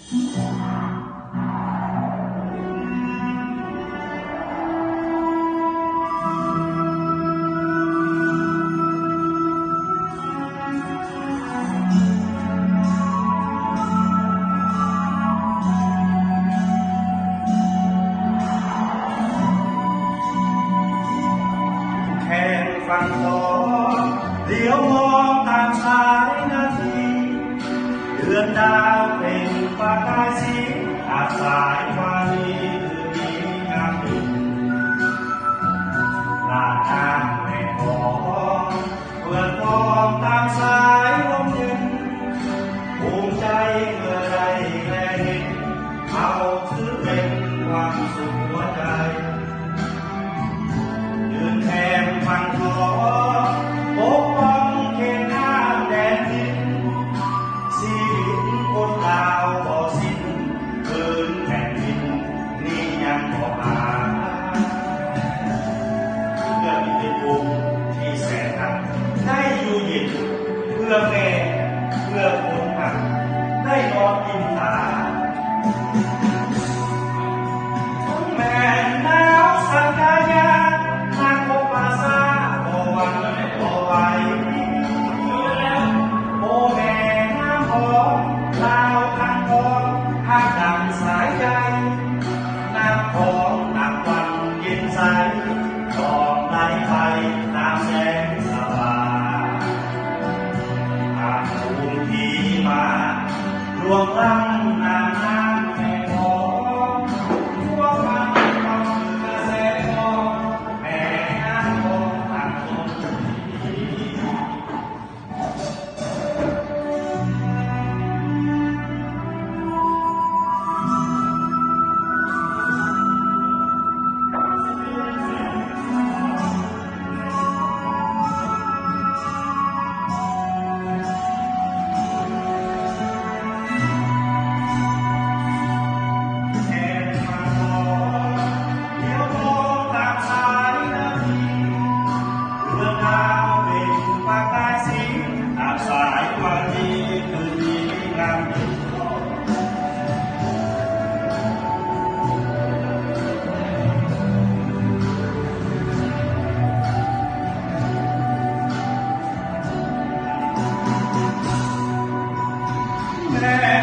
ฟังต่อเดี๋ยวมองตามสายนาทีเดือนดาวเป็นประกายสีอาสายวานีคือมีงามดีหน้าทางไม่พอเพื่อนมองตามสายลมเย็นภูมิใจเมื่อไรแลเห็นเขาถือเป็นความสุขหัวใจยืนแทนฟังขอปกป้องเขตน้ำแดนดินชีวิตคนลาวบ่สิ้นคืนแผ่นดินนี่ยังบ่หาเพื่อมีเป็นบุญที่แสนหนักได้อยู่เย็นเพื่อแม่เพื่อคนหักได้นอนกินตาแม่หนาวสักกายาสายใจน้ำของนับวันเย็นใสตองไหลไปตามแสงสว่างหากภูมิที่มาดวงล้ำน้ำน้ำแม่ของพวกมันต้องเกษตรกรแม่น้ำของต่างคนแม่